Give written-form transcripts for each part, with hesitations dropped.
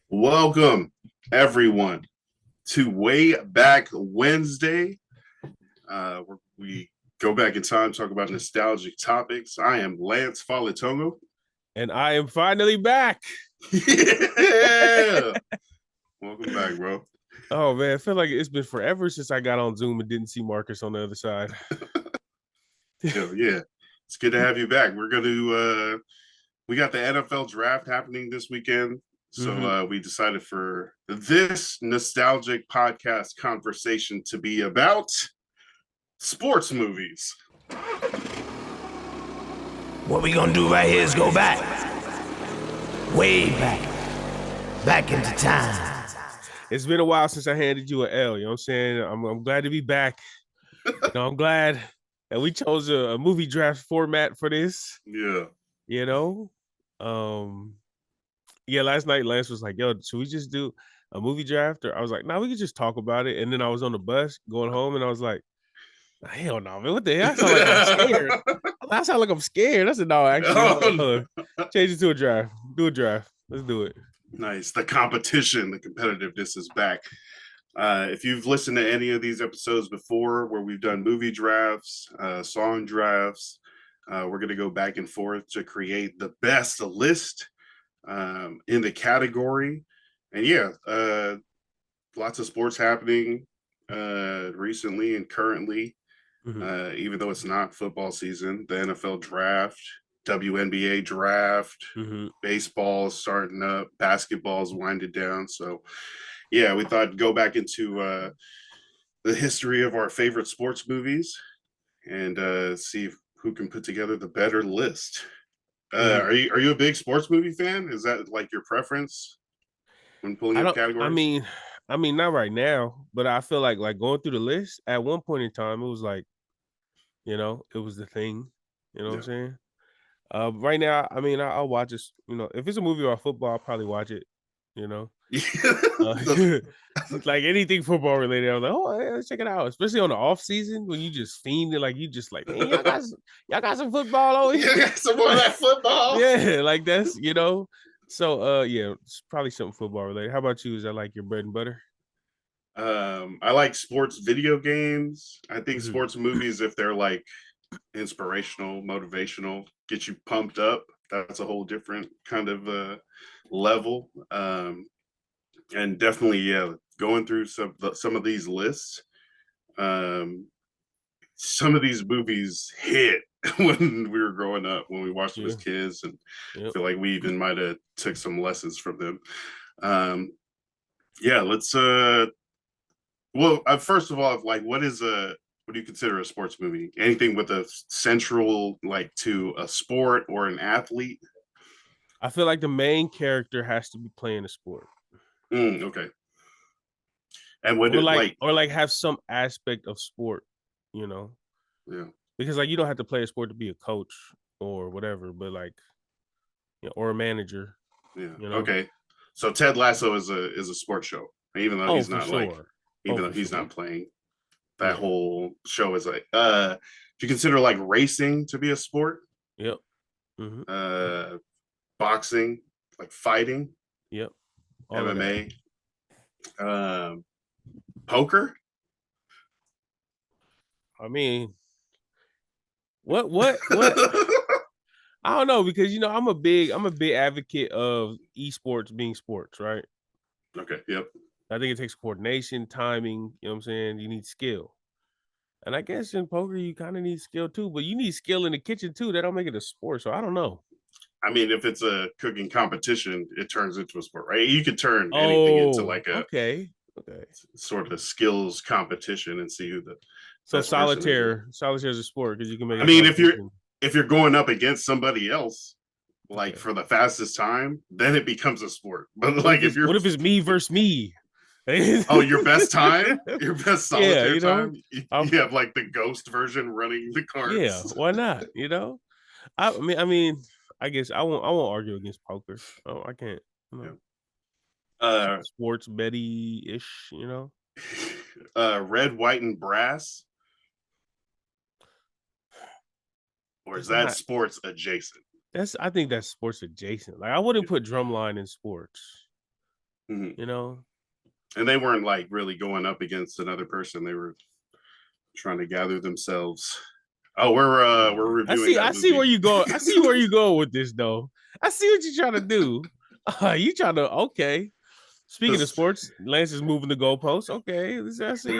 Welcome, everyone, to Way Back Wednesday, where we go back in time, talk about nostalgic topics. I am Lance Falatongo. And I am finally back. Yeah! Welcome back, bro. Oh man, I feel like it's been forever since I got on Zoom and didn't see Marcus on the other side. Yeah. It's good to have you back. We got the NFL draft happening this weekend. So we decided for this nostalgic podcast conversation to be about sports movies. What we gonna do right here is go back. Way back. Back into time. It's been a while since I handed you an L, you know what I'm saying? I'm glad to be back. I'm glad that we chose a movie draft format for this. Yeah. You know? Yeah, last night Lance was like, yo, should we just do a movie draft? Or I was like, no, we could just talk about it. And then I was on the bus going home and I was like, hell no, man. What the hell? I sound like I'm scared. I sound like I'm scared. I said, no, actually, change it to a draft. Do a draft. Let's do it. Nice. The competition, the competitiveness is back. If you've listened to any of these episodes before where we've done movie drafts, song drafts, we're going to go back and forth to create the best list in the category. And yeah, lots of sports happening recently and currently. Even though it's not football season, the NFL draft, WNBA draft, baseball's starting up, basketball's winded down. So, yeah, we thought go back into the history of our favorite sports movies and see who can put together the better list. Are you a big sports movie fan? Is that like your preference when pulling up categories? I mean, not right now, but I feel like going through the list at one point in time, it was like, it was the thing. You know what I'm saying? Right now, I mean, I'll watch it. If it's a movie or football, I'll probably watch it. Like anything football related, I was like, oh, yeah, let's check it out. Especially on the off season when you just fiend it, like you just like, man, y'all got some football over here. Yeah, some more of that football. Yeah, like that's So, yeah, it's probably something football related. How about you? Is that like your bread and butter? I like sports video games. I think sports movies, if they're like inspirational, motivational, get you pumped up, that's a whole different kind of level. And definitely, yeah, going through some of these lists, some of these movies hit when we were growing up, when we watched them as kids, and I feel like we even might have took some lessons from them. Yeah, let's first of all, like, what do you consider a sports movie? Anything with a central, like, to a sport or an athlete? I feel like the main character has to be playing a sport. Okay. And what or have some aspect of sport, Yeah. Because like you don't have to play a sport to be a coach or whatever, but like, or a manager. Yeah. Okay. So Ted Lasso is a sports show, even though he's not not playing. That whole show is like, do you consider like racing to be a sport? Yep. Boxing, like fighting. Yep. All MMA. Poker. I mean, what? I don't know, because I'm a big advocate of esports being sports, right? Okay. Yep. I think it takes coordination, timing. You know what I'm saying? You need skill. And I guess in poker, you kind of need skill too, but you need skill in the kitchen too. That don't make it a sport. So I don't know. I mean, if it's a cooking competition, it turns into a sport, right? You could turn anything into like a sort of a skills competition and see who the solitaire is a sport because you can make. I mean, if you're going up against somebody else, like for the fastest time, then it becomes a sport. But like, what if it's me versus me? Oh, your best time, your best solitaire time. You have like the ghost version running the cards. Yeah, why not? I mean, I guess I won't argue against poker. Oh, I can't. Sports Betty ish, Red, white, and brass. Or is that sports adjacent? I think that's sports adjacent. Like I wouldn't put drumline in sports. Mhm. You know, And they weren't like really going up against another person. They were trying to gather themselves. Oh, we're reviewing that I see movie. where you go. I see where you go with this though. I see what you're trying to do. You trying to okay. Speaking of sports, Lance is moving the goalposts. Okay, I see.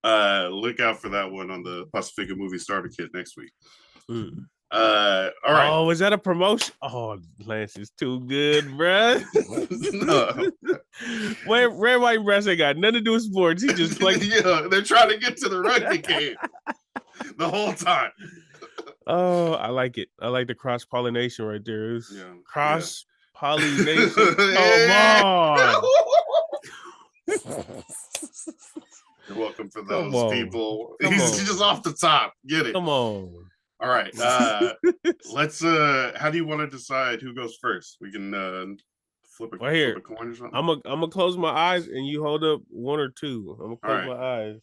No. Look out for that one on the Pacifica Movie Starter Kit next week. Mm. All right. Oh, is that a promotion? Oh, Lance is too good, bruh. No. Red, white, and brass ain't got nothing to do with sports. He just played. Yeah, they're trying to get to the rugby game the whole time. Oh, I like it. I like the cross pollination right there. It's Yeah. cross pollination. Come Yeah. on. You're welcome for Come those on. people. Come He's on. just off the top. Get it. Come on. All right. Let's how do you want to decide who goes first? We can flip a coin or something. I'm gonna close my eyes and you hold up one or two. I'm gonna close my eyes.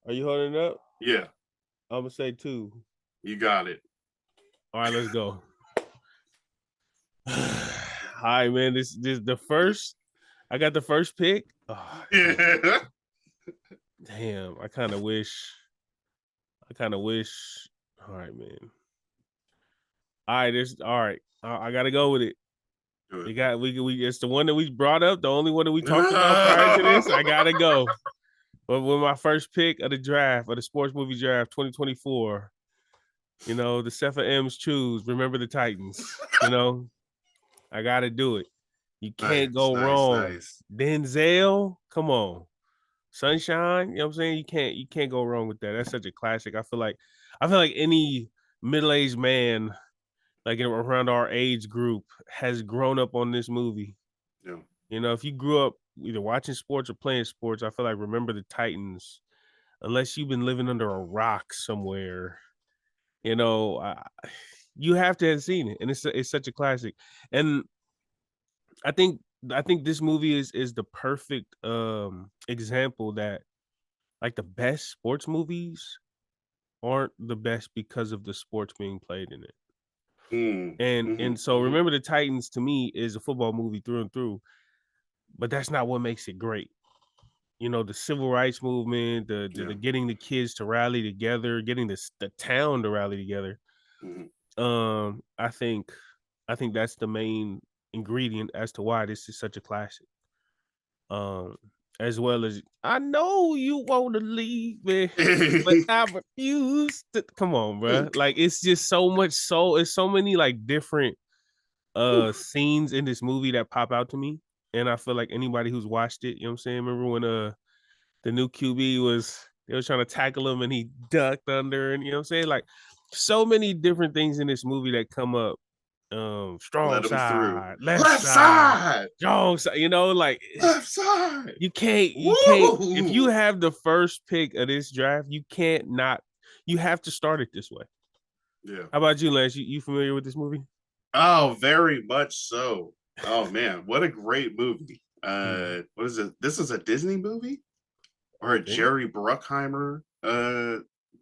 Are you holding it up? Yeah. I'm gonna say 2. You got it. All right, let's go. All right, man. This the first. I got the first pick. Oh, Yeah. damn. I kind of wish. All right, man. All right, all right. I gotta go with it. Good. We it's the one that we brought up, the only one that we talked about prior to this. I gotta go. But with my first pick of the draft, of the sports movie draft 2024, you know, the Cepha M's choose. Remember the Titans. You know, I gotta do it. You can't go wrong. Nice. Denzel, come on. Sunshine, you know what I'm saying? You can't go wrong with that. That's such a classic. I feel like any middle-aged man like around our age group has grown up on this movie. Yeah. You know, if you grew up either watching sports or playing sports, I feel like Remember the Titans, unless you've been living under a rock somewhere, you know, you have to have seen it, and it's such a classic. And I think this movie is the perfect example that like the best sports movies aren't the best because of the sports being played in it. And so Remember the Titans to me is a football movie through and through, but that's not what makes it great. You know, the civil rights movement, the getting the kids to rally together, getting the town to rally together. I think that's the main ingredient as to why this is such a classic. As well as I know you want to leave me, but I refuse to. Come on, bro. Like it's just so much it's so many like different scenes in this movie that pop out to me. And I feel like anybody who's watched it, you know what I'm saying? Remember when the new QB they was trying to tackle him and he ducked under, and you know what I'm saying? Like so many different things in this movie that come up. Strong side, left side, strong side, you know, like left side. You can't if you have the first pick of this draft, you have to start it this way. Yeah. How about you, Lance? You familiar with this movie? Oh, very much so. Oh man, what a great movie. What is it? This is a Disney movie or a Jerry Bruckheimer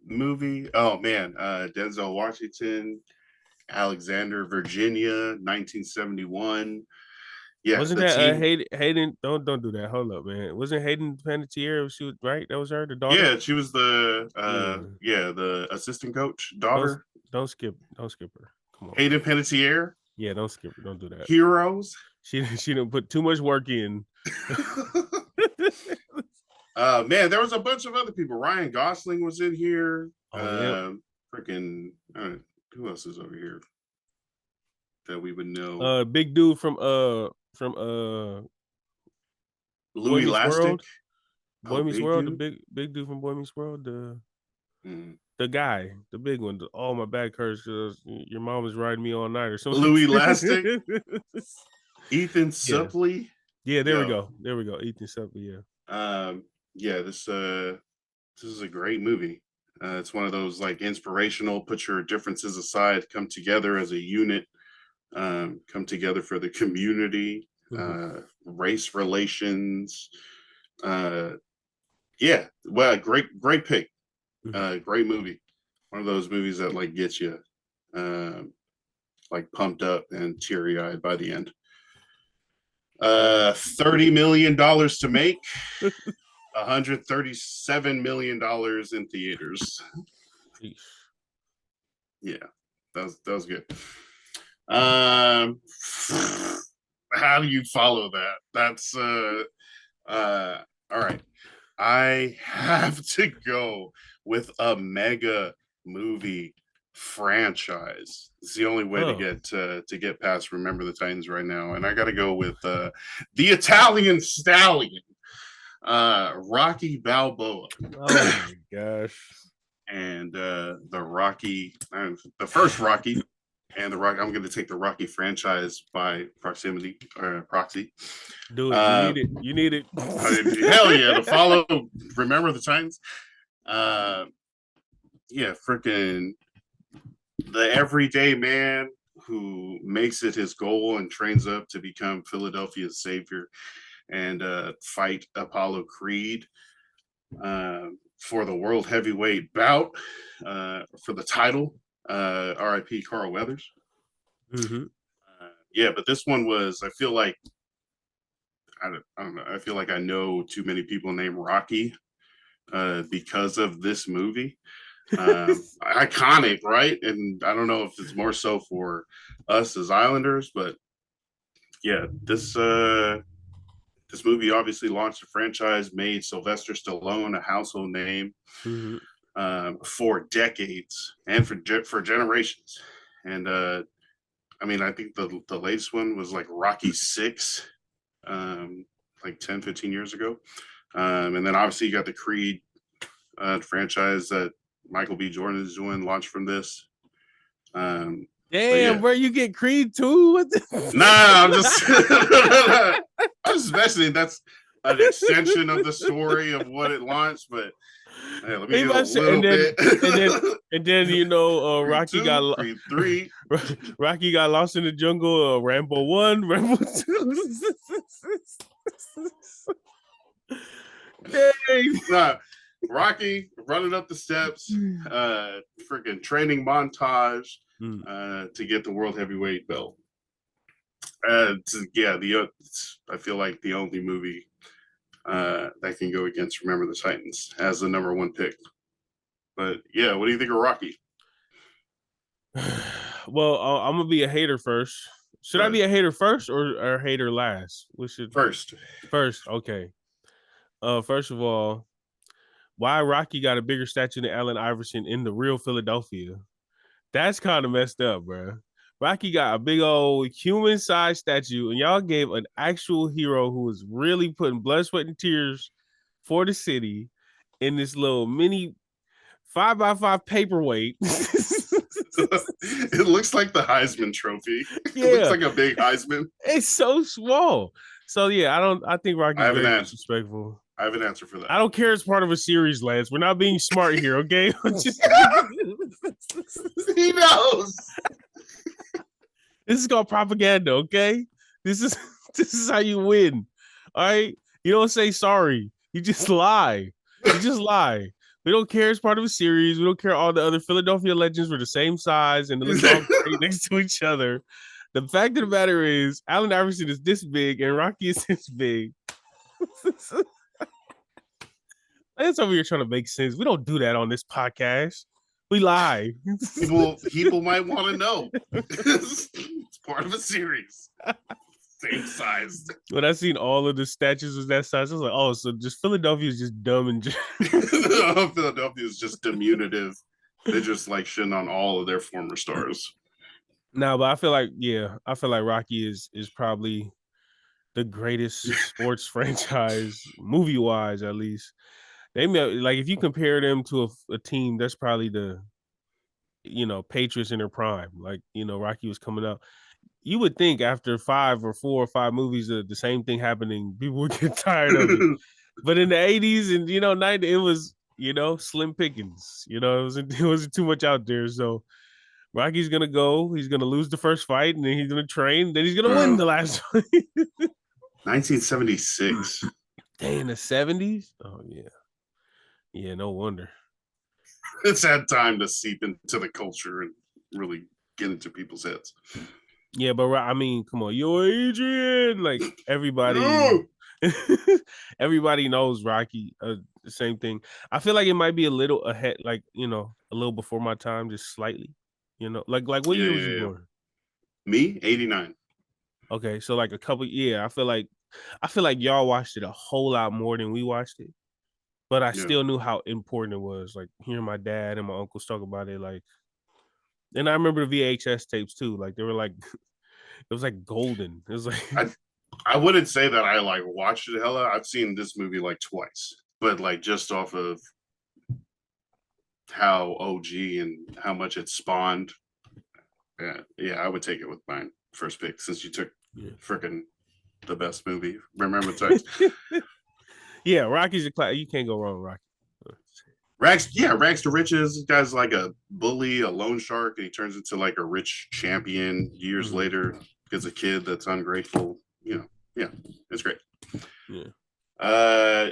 movie? Oh man, Denzel Washington, Alexander, Virginia, 1971. Yeah, wasn't that Hayden? Don't do that. Hold up, man. Wasn't Hayden Panettiere? She was right. That was her, the daughter. Yeah, she was the the assistant coach daughter. Don't skip her. Come on, Hayden Panettiere. Yeah, don't skip her. Don't do that. Heroes. She didn't put too much work in. Man, there was a bunch of other people. Ryan Gosling was in here. Freaking who else is over here that we would know? Big dude from Louis Lastic. Boy Meets World, the big dude from Boy Meets World, the guy, the big one. My back hurts because your mom was riding me all night or something. Louis Lastic. Ethan Suplee. Yeah, there we go. Ethan Suplee. Yeah. This is a great movie. It's one of those like inspirational, put your differences aside, come together as a unit, come together for the community, race relations. Yeah, well, great pick. Great movie. One of those movies that like gets you like pumped up and teary-eyed by the end. $30 million to make, $137 million in theaters. Yeah, that was good. How do you follow that? That's all right. I have to go with a mega movie franchise. It's the only way to get past Remember the Titans right now, and I got to go with the Italian Stallion, Rocky Balboa. Oh my gosh! And the first Rocky, and the Rocky. I'm going to take the Rocky franchise by proximity or proxy. Do it. You need it. Hell yeah! To follow Remember the Titans. Yeah, freaking the everyday man who makes it his goal and trains up to become Philadelphia's savior and fight Apollo Creed for the world heavyweight bout for the title. R.I.P. Carl Weathers. Mm-hmm. Yeah, but this one was, I feel like, I don't know. I feel like I know too many people named Rocky because of this movie. Iconic, right? And I don't know if it's more so for us as Islanders, but yeah, this movie obviously launched a franchise, made Sylvester Stallone a household name for decades and for generations. And I mean, I think the latest one was like Rocky 6, like 10, 15 years ago. And then obviously you got the Creed franchise that Michael B. Jordan is doing, launched from this. Damn, yeah. Bro, you get Creed too? Nah, I'm just mentioning that's an extension of the story of what it launched, but hey, let me get a little bit. and then you know, Rocky got Creed 3. Rocky got lost in the jungle. Rambo 1, Rambo 2. Dang. Nah, Rocky running up the steps, freaking training montage to get the world heavyweight belt. I feel like the only movie that can go against Remember the Titans as the number one pick. But yeah, what do you think of Rocky? Well, I'm gonna be a hater first. Should I be a hater first or a hater last? First? Okay. First of all, why Rocky got a bigger statue than Allen Iverson in the real Philadelphia? That's kind of messed up, bro. Rocky got a big old human-sized statue, and y'all gave an actual hero who was really putting blood, sweat, and tears for the city in this little mini 5x5 paperweight. It looks like the Heisman Trophy. Yeah. It looks like a big Heisman. It's so small. So yeah, I think Rocky's very disrespectful. I have an answer for that. I don't care. It's part of a series, Lance. We're not being smart here, okay? He knows. This is called propaganda, okay? This is how you win. All right? You don't say sorry. You just lie. We don't care. It's part of a series. We don't care. All the other Philadelphia legends were the same size and they look all great next to each other. The fact of the matter is, Allen Iverson is this big and Rocky is this big. That's over here trying to make sense. We don't do that on this podcast. We lie. People might want to know. It's part of a series. Same size. When I seen all of the statues was that size, I was like, oh, so just Philadelphia is just dumb and Philadelphia is just diminutive. They just like shitting on all of their former stars. No, but I feel like Rocky is probably the greatest sports franchise, movie wise at least. They like if you compare them to a team, that's probably the Patriots in their prime. Like Rocky was coming up. You would think after 4 or 5 movies the same thing happening, people would get tired of it. But in the 80s and 90s, it was slim pickings. It wasn't too much out there. So Rocky's gonna go. He's gonna lose the first fight, and then he's gonna train. Then he's gonna win the last fight. 1976. Dang, in the 70s. Oh yeah. Yeah, no wonder. It's had time to seep into the culture and really get into people's heads. Yeah, but I mean, come on, yo, Adrian. Like everybody, No. everybody knows Rocky. The same thing. I feel like it might be a little ahead, like a little before my time, just slightly. Like what Yeah, year was you yeah, yeah. born? Me, 89. Okay, so like a couple. Yeah, I feel like y'all watched it a whole lot more than we watched it. But I Yeah. still knew how important it was. Like hearing my dad and my uncles talk about it. Like, and I remember the VHS tapes too. Like they were like, it was like golden. It was like, I wouldn't say that I like watched it hella. I've seen this movie like twice, but like just off of how OG and how much it spawned. Yeah, I would take it with my first pick since you took freaking the best movie. Remember Text? yeah, Rocky's a class. You can't go wrong, Rocky. Rags to riches. This guy's like a bully, a loan shark, and he turns into like a rich champion years later because a kid that's ungrateful. Yeah, it's great. Yeah.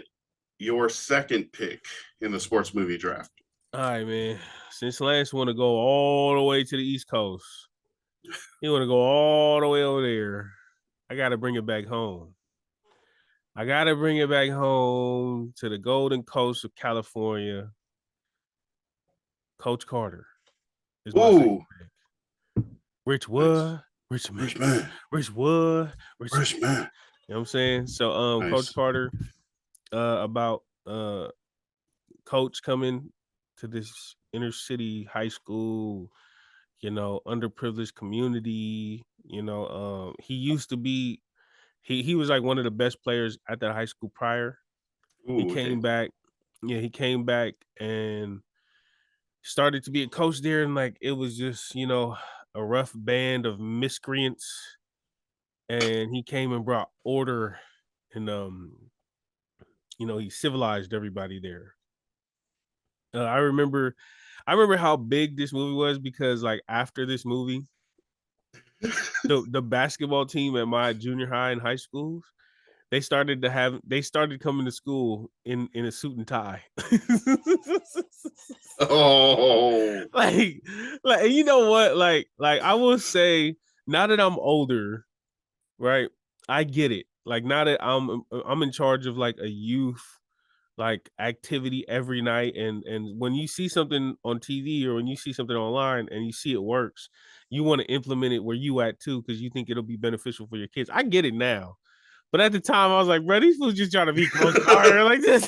Your second pick in the sports movie draft. All right, man. Since Lance want to go all the way to the East Coast, he want to go all the way over there. I got to bring it back home. I got to bring it back home to the Golden Coast of California. Coach Carter is my second pick. Rich Wood, Rich man, Rich Wood, Rich man. You know what I'm saying? So, nice. Coach Carter, about Coach coming to this inner city high school, underprivileged community. He used to be. He was like one of the best players at that high school prior. He came back. Yeah, he came back and started to be a coach there, and like it was just a rough band of miscreants, and he came and brought order, and he civilized everybody there. I remember how big this movie was because like after this movie, the basketball team at my junior high and high schools, they started coming to school in a suit and tie. Oh, like you know what? Like I will say, now that I'm older, right? I get it. Like now that I'm in charge of like a youth like activity every night, and when you see something on TV or when you see something online and you see it works, you want to implement it where you at too because you think it'll be beneficial for your kids. I get it now. But at the time, I was like, bro, these fools just trying to be Coach Carter. Like this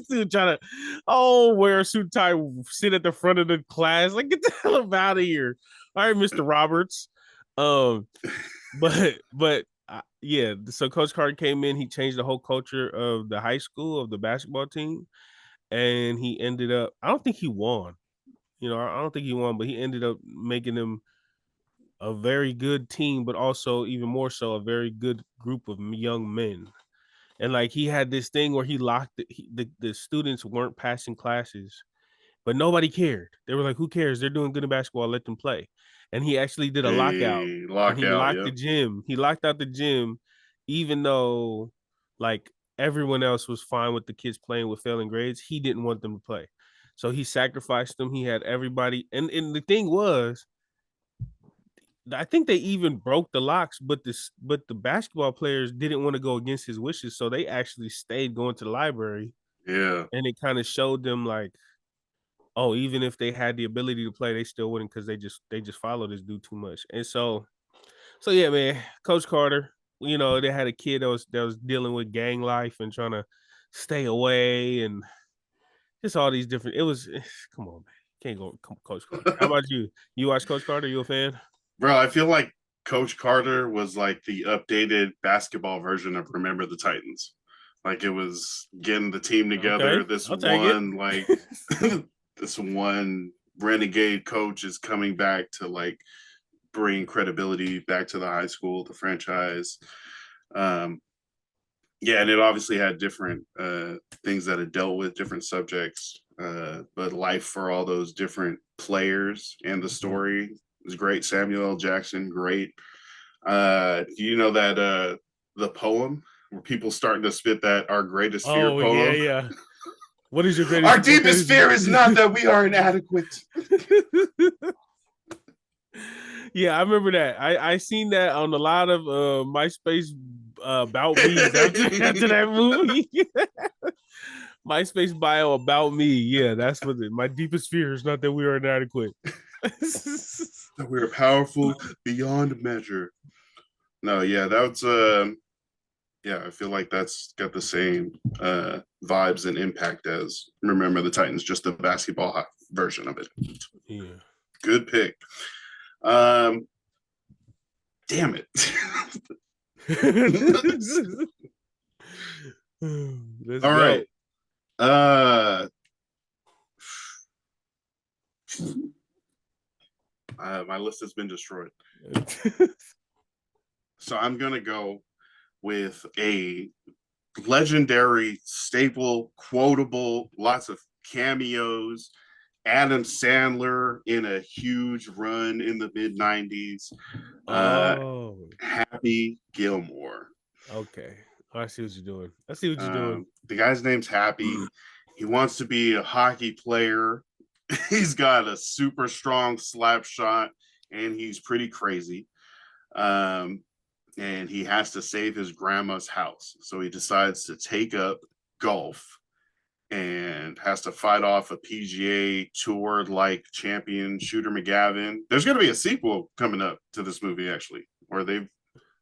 dude trying to, wear a suit tie, sit at the front of the class. Like, get the hell up out of here. All right, Mr. Roberts. Yeah. So Coach Carter came in. He changed the whole culture of the high school, of the basketball team, and he ended up. I don't think he won. I don't think he won, but he ended up making them a very good team, but also even more so a very good group of young men. And like he had this thing where he locked the students weren't passing classes, but nobody cared. They were like, who cares? They're doing good in basketball. Let them play. And he actually did a lockout. And he locked the gym. He locked out the gym, even though like everyone else was fine with the kids playing with failing grades. He didn't want them to play. So he sacrificed them. He had everybody. And the thing was, I think they even broke the locks, but the basketball players didn't want to go against his wishes, so they actually stayed going to the library. Yeah, and it kind of showed them like, oh, even if they had the ability to play, they still wouldn't because they just followed this dude too much. And so yeah, man, Coach Carter, they had a kid that was dealing with gang life and trying to stay away, and just all these different. It was come on, man, can't go Coach Carter. How about you? You watch Coach Carter? You a fan? Bro, I feel like Coach Carter was like the updated basketball version of Remember the Titans. Like it was getting the team together. Okay, This one renegade coach is coming back to like bring credibility back to the high school, the franchise. And it obviously had different things that it dealt with, different subjects. But life for all those different players and the story was great. Samuel L. Jackson, great. Do you know that the poem where people starting to spit that our greatest fear poem? Yeah. What is your greatest? Our deepest fear is not that we are inadequate. Yeah, I remember that. I seen that on a lot of MySpace about me after that movie. MySpace bio about me. Yeah, that's what my deepest fear is not that we are inadequate. That we are powerful beyond measure. No, yeah, that's yeah, I feel like that's got the same vibes and impact as Remember the Titans, just the basketball version of it. Yeah. Good pick. Damn it. Let's All go. right. My list has been destroyed. So I'm gonna go with a legendary, staple, quotable, lots of cameos. Adam Sandler in a huge run in the mid 90s. Happy Gilmore. Okay. I see what you're doing. I see what you're doing. The guy's name's Happy. He wants to be a hockey player. He's got a super strong slap shot, and he's pretty crazy. And he has to save his grandma's house. So he decides to take up golf and has to fight off a PGA Tour like champion Shooter McGavin. There's going to be a sequel coming up to this movie, actually, or they've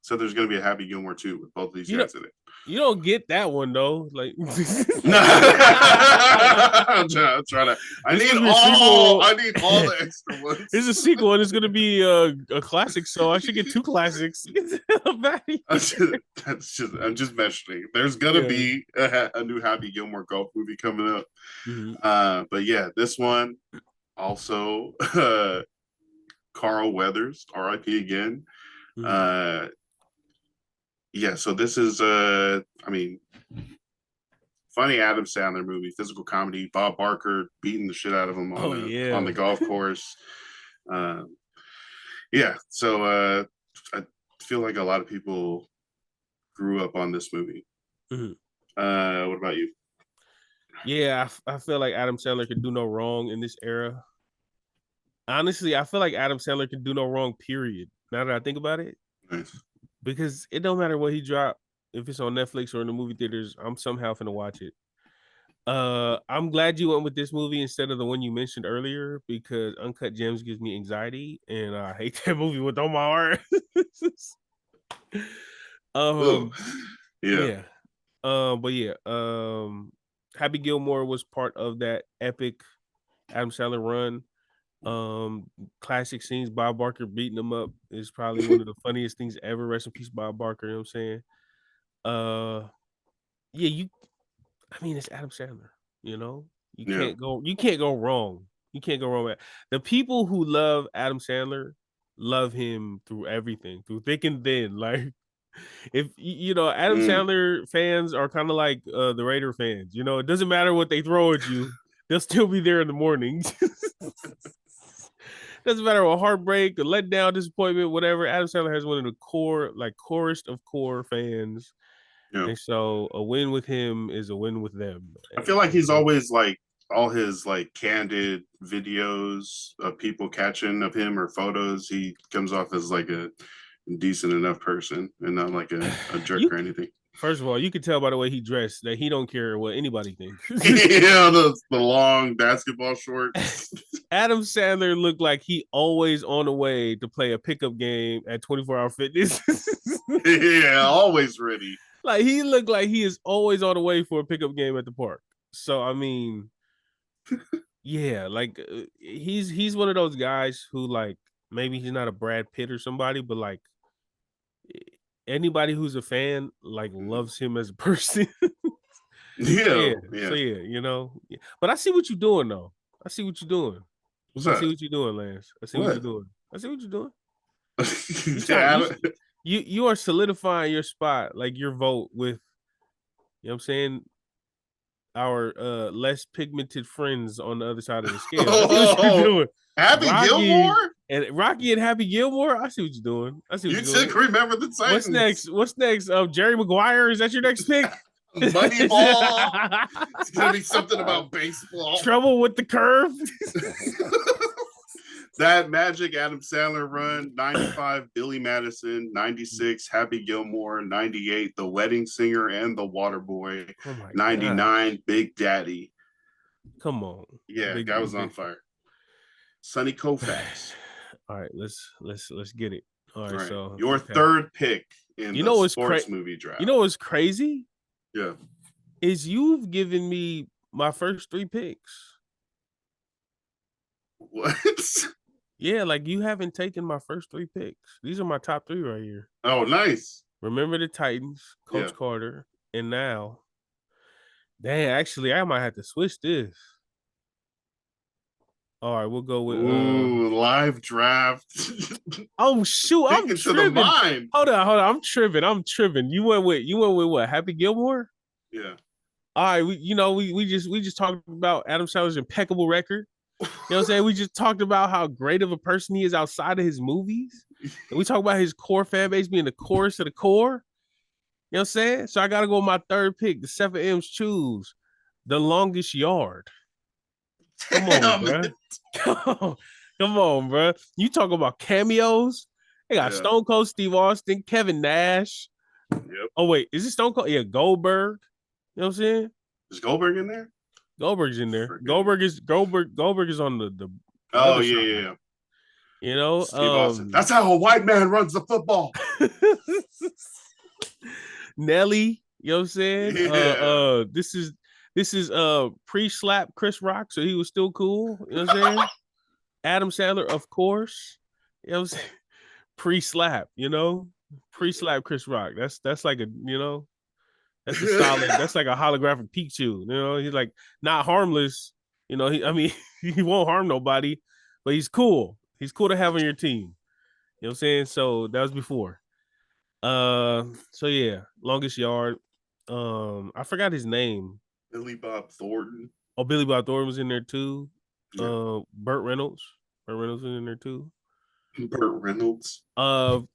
said there's going to be a Happy Gilmore 2 with both of these guys in it. You don't get that one though. Like, I'm trying to. I need all the extra ones. There's a sequel, and it's gonna be a classic. So I should get 2 classics. I'm just mentioning. There's gonna be a new Happy Gilmore golf movie coming up. Mm-hmm. But yeah, this one also Carl Weathers, R.I.P. again. Mm-hmm. Yeah, so this is funny Adam Sandler movie, physical comedy, Bob Barker beating the shit out of him on the golf course. Yeah, so I feel like a lot of people grew up on this movie. Mm-hmm. What about you? Yeah, I feel like Adam Sandler could do no wrong in this era. Honestly, I feel like Adam Sandler can do no wrong, period. Now that I think about it. Nice. Because it don't matter what he dropped, if it's on Netflix or in the movie theaters, I'm somehow finna watch it. I'm glad you went with this movie instead of the one you mentioned earlier, because Uncut Gems gives me anxiety, and I hate that movie with all my heart. Happy Gilmore was part of that epic Adam Sandler run. Classic scenes, Bob Barker beating him up is probably one of the funniest things ever. Rest in peace, Bob Barker. You know what I'm saying? It's Adam Sandler. You know, you can't go wrong. You can't go wrong with the people who love Adam Sandler love him through everything, through thick and thin. Like, if Adam Sandler fans are kind of like the Raider fans. You know, it doesn't matter what they throw at you, they'll still be there in the morning. Doesn't matter what heartbreak, a letdown, disappointment, whatever. Adam Sandler has one of the corest of core fans. Yeah. And so a win with him is a win with them. I feel like he's always like all his like candid videos of people catching of him or photos. He comes off as like a decent enough person and not like a jerk or anything. First of all, you can tell by the way he dressed that he don't care what anybody thinks. Yeah, the long basketball shorts. Adam Sandler looked like he always on the way to play a pickup game at 24 Hour Fitness. Yeah, always ready. Like, he looked like he is always on the way for a pickup game at the park. So, I mean, yeah, like he's one of those guys who, like, maybe he's not a Brad Pitt or somebody, but like anybody who's a fan like loves him as a person. Yeah. So you know. Yeah. But I see what you're doing though. I see what you're doing. I see what you're doing, Lance. I see what you're doing. You are solidifying your spot, like your vote with, you know what I'm saying, our less pigmented friends on the other side of the scale. That's what you're doing. Happy Gilmore? And Rocky and Happy Gilmore? I see what you're doing. You took Remember the Titans. What's next? Jerry Maguire? Is that your next pick? Moneyball. It's gonna be something about baseball. Trouble with the Curve. That Magic Adam Sandler run, 95 Billy Madison, 96 Happy Gilmore, 98 The Wedding Singer and The Waterboy, Oh my 99 gosh. Big Daddy. Come on. Yeah, guy was on fire. Sonny Koufax. All right, let's get it. All All right, right, so your okay. third pick in You the know what's sports movie draft. You know what's crazy? Yeah. Is you've given me my first 3 picks. What? Yeah, like you haven't taken my first 3 picks. These are my top 3 right here. Oh, nice. Remember the Titans, Coach Yeah. Carter, and now. Dang, actually, I might have to switch this. All right, we'll go with Ooh, live draft. Oh shoot, I'm Peek into the tripping. mind. Hold on. I'm tripping. You went with what? Happy Gilmore? Yeah. All right, we just talked about Adam Sandler's impeccable record. You know what I'm saying? We just talked about how great of a person he is outside of his movies. And we talk about his core fan base being the chorus of the core. You know what I'm saying? So I gotta go with my third pick, the 7M's choose. The Longest Yard. Come on, bro. Come on, bro. You talk about cameos. They got Stone Cold Steve Austin, Kevin Nash. Yep. Oh, wait. Is it Stone Cold? Yeah, Goldberg. You know what I'm saying? Is Goldberg in there? Goldberg's in there. Freaking. Goldberg is on the Oh, other yeah. side. You know, Steve Austin. That's how a white man runs the football. Nelly, you know what I'm saying? Yeah. This is pre-slap Chris Rock, so he was still cool. You know what I'm saying? Adam Sandler, of course. You know what I'm saying? Pre-slap, pre-slap Chris Rock. That's like that's a solid. That's like a holographic Pikachu. He's like not harmless. He won't harm nobody, but he's cool. He's cool to have on your team. You know what I'm saying? So that was before. So yeah, Longest Yard. I forgot his name. Billy Bob Thornton. Oh, Billy Bob Thornton was in there too. Yeah. Burt Reynolds. Burt Reynolds was in there too. Burt Reynolds.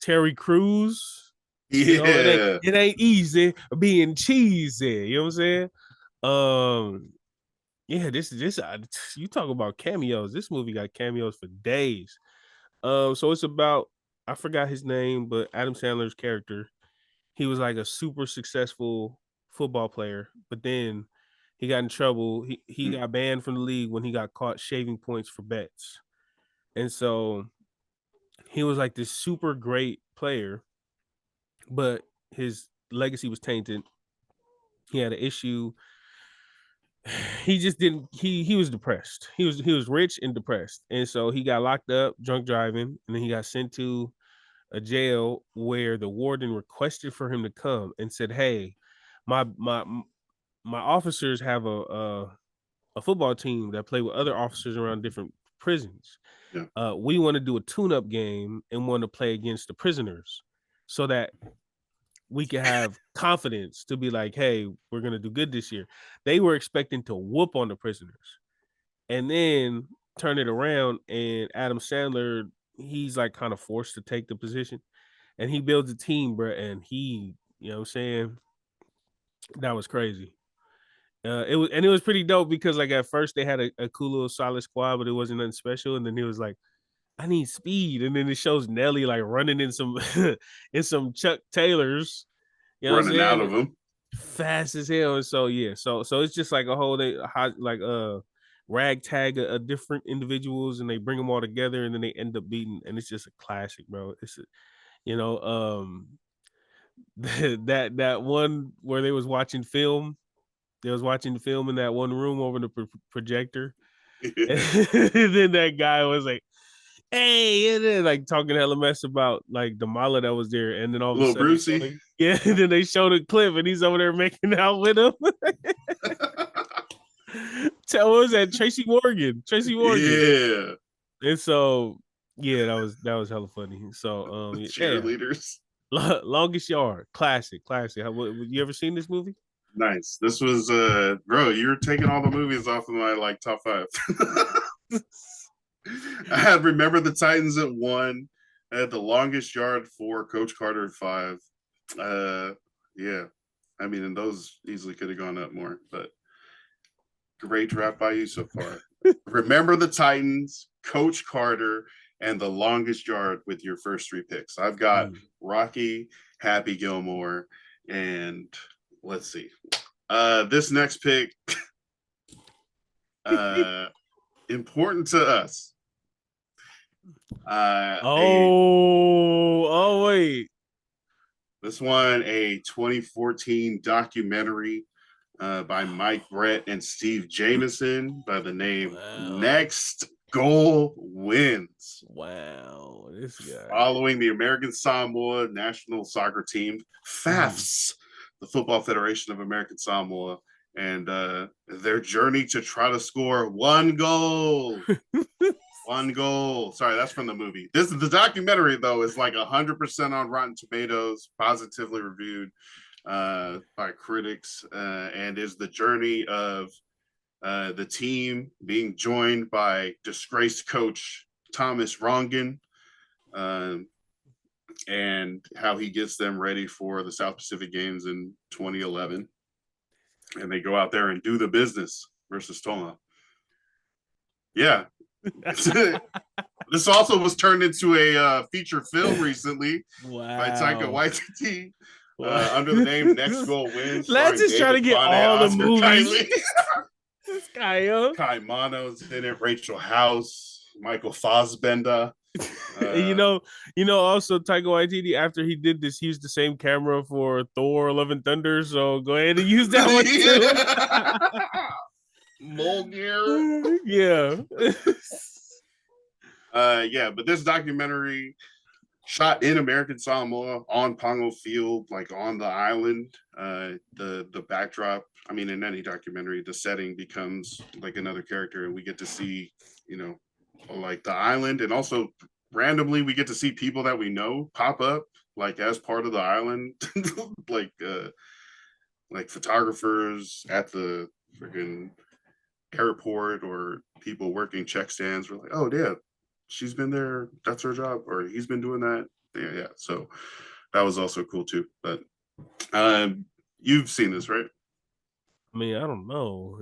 Terry Crews. Yeah. It ain't easy being cheesy. You know what I'm saying? Yeah, this you talk about cameos. This movie got cameos for days. So it's about, I forgot his name, but Adam Sandler's character, he was like a super successful football player, but then he got in trouble. He got banned from the league when he got caught shaving points for bets. And so he was like this super great player, but his legacy was tainted. He had an issue. He just didn't. He was depressed. He was rich and depressed, and so he got locked up, drunk driving, and then he got sent to a jail where the warden requested for him to come and said, "Hey, my officers have a football team that play with other officers around different prisons. Yeah. We want to do a tune-up game and want to play against the prisoners, so that we can have confidence to be like, hey, we're gonna do good this year." They were expecting to whoop on the prisoners, and then turn it around. And Adam Sandler, he's like kind of forced to take the position, and he builds a team, bro. And he, you know what I'm saying, that was crazy. It was pretty dope because like at first they had a cool little solid squad, but it wasn't nothing special. And then he was like, I need speed, and then it shows Nelly like running in some in some Chuck Taylors. You know what I'm Running out saying? of them. Fast as hell. And so yeah, so it's just like a whole ragtag of different individuals, and they bring them all together, and then they end up beating, and it's just a classic, bro. It's that one where they was watching film. They was watching the film in that one room over the projector. Yeah. And then that guy was like, hey, and then like talking hella mess about like the mala that was there, and then all of a sudden, Brucey. and then they showed a clip, and he's over there making out with him. What was that? Tracy Morgan. Yeah. And so yeah, that was hella funny. So cheerleaders. Yeah. Longest Yard, classic. You ever seen this movie? Nice. This was bro, you're taking all the movies off of my like top 5. I had Remember the Titans at 1. I had The Longest Yard 4, Coach Carter at 5. Yeah. I mean, and those easily could have gone up more, but great draft by you so far. Remember the Titans, Coach Carter, and the longest yard with your first 3 picks. I've got Rocky, Happy Gilmore, and let's see. This next pick, important to us. Wait. This one, a 2014 documentary by Mike Brett and Steve Jameson by the name Next Goal Wins. Wow, this guy. Following the American Samoa national soccer team, FAFS, the Football Federation of American Samoa, and their journey to try to score 1 goal. 1 goal. Sorry, that's from the movie. The documentary, though, is like 100% on Rotten Tomatoes, positively reviewed by critics, and is the journey of the team being joined by disgraced coach Thomas Rongen, and how he gets them ready for the South Pacific Games in 2011. And they go out there and do the business versus Tonga. Yeah. This also was turned into a feature film recently by Taika Waititi under the name Next Goal Wins. Let's just try to get all the movies. This guy, Kai Mano's in it, Rachel House, Michael Fassbender. You know, also Taika Waititi, after he did this, he used the same camera for Thor: Love and Thunder. So go ahead and use that one too. Mulgear. Yeah. Yeah, but this documentary shot in American Samoa on Pongo Field, like on the island. The backdrop, I mean, in any documentary, the setting becomes like another character, and we get to see, like the island, and also randomly we get to see people that we know pop up like as part of the island, like photographers at the freaking airport, or people working check stands. We're like, oh yeah, she's been there, that's her job, or he's been doing that. Yeah. So that was also cool too. But you've seen this, right? I mean, I don't know.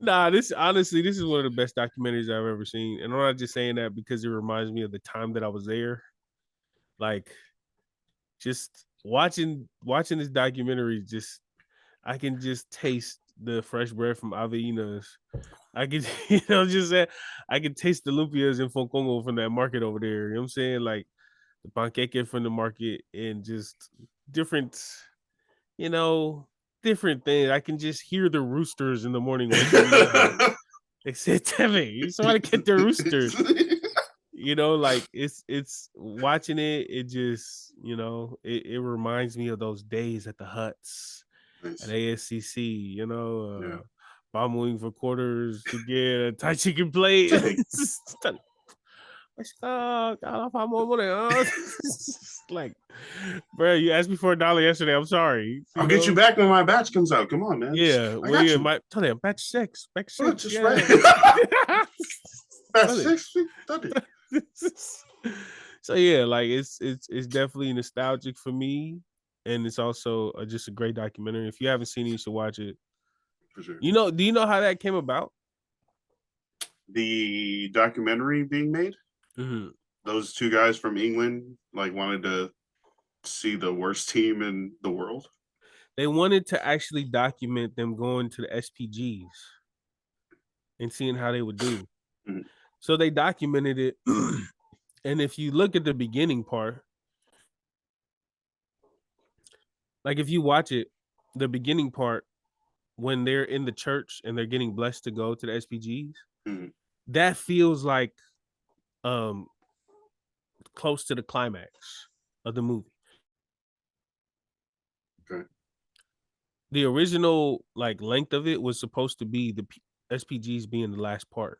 Nah, this is one of the best documentaries I've ever seen. And I'm not just saying that because it reminds me of the time that I was there. Like, just watching this documentary, I can just taste the fresh bread from Aveinas. I can, I can taste the lumpias in Fonkongo from that market over there. You know what I'm saying? Like the panqueque from the market, and just different, different things. I can just hear the roosters in the morning waking me up. They said, "Tevin, somebody get the roosters." Like it's watching it. It just, it reminds me of those days at the huts. Nice. At ASCC, bombing for quarters to get a Thai chicken plate. Like, bro, you asked me for $1 yesterday. I'm sorry. I'll get you back when my batch comes out. Come on, man. Yeah, tell them batch 6. Batch 6. Just right. Batch 6. So yeah, like it's definitely nostalgic for me. And it's also just a great documentary. If you haven't seen it, you should watch it. For sure. Do you know how that came about? The documentary being made? Mm-hmm. Those 2 guys from England wanted to see the worst team in the world. They wanted to actually document them going to the SPGs and seeing how they would do. Mm-hmm. So they documented it. And if you look at the beginning part, like if you watch it, the beginning part, when they're in the church and they're getting blessed to go to the SPGs, mm-hmm. that feels like close to the climax of the movie. Okay. The original length of it was supposed to be the SPGs being the last part.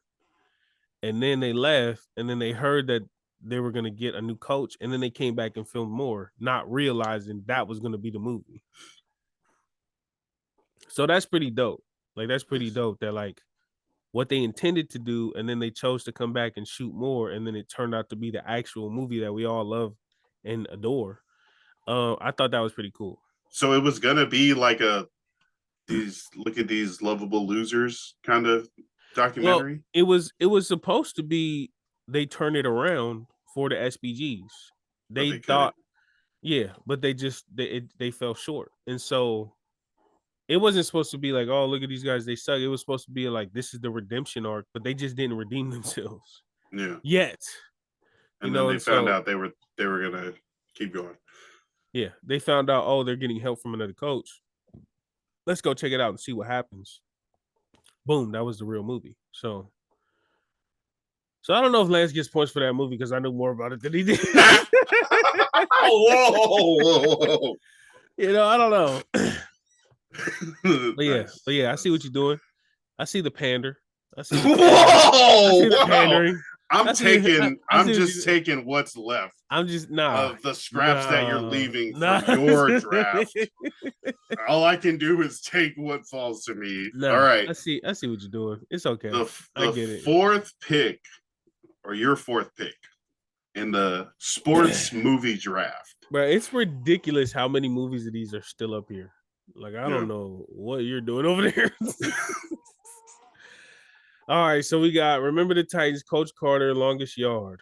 And then they left, and then they heard that they were going to get a new coach, and then they came back and filmed more, not realizing that was going to be the movie. So that's pretty dope. That's pretty dope that what they intended to do, and then they chose to come back and shoot more, and then it turned out to be the actual movie that we all love and adore. I thought that was pretty cool. So it was going to be like a look at these lovable losers kind of Well, documentary. it was supposed to be they turn it around for the SBGs. But They they thought, couldn't. yeah, but they fell short, and so it wasn't supposed to be like, oh, look at these guys, they suck. It was supposed to be like, this is the redemption arc, but they just didn't redeem themselves Yeah. yet. And then they found out they were gonna keep going. Yeah, they found out, oh, they're getting help from another coach. Let's go check it out and see what happens. Boom, that was the real movie. So I don't know if Lance gets points for that movie because I knew more about it than he did. Whoa. You know, I don't know. But Nice. I see what you're doing. I see the pander. I see Whoa! the pandering. I'm just taking what's left. I'm just of the scraps that you're leaving from your draft. All I can do is take what falls to me. All right. I see what you're doing. It's okay. I get it. Fourth pick, or your fourth pick in the sports movie draft. Bro, it's ridiculous how many movies of these are still up here. Like, I don't know what you're doing over there. All right, so we got Remember the Titans, Coach Carter, Longest Yard.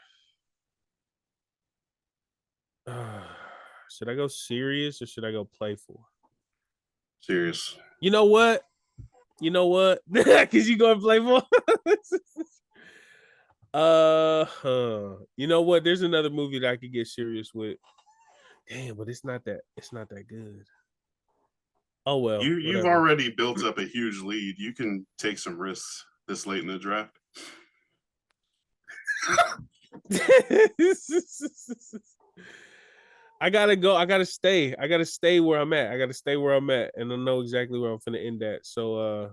Should I go serious or should I go playful? Serious. You know what? Because you going playful. You know what? There's another movie that I could get serious with. Damn, but it's not that good. Oh well. You've already built up a huge lead. You can take some risks this late in the draft. I gotta stay where I'm at. And I know exactly where I'm finna end at. So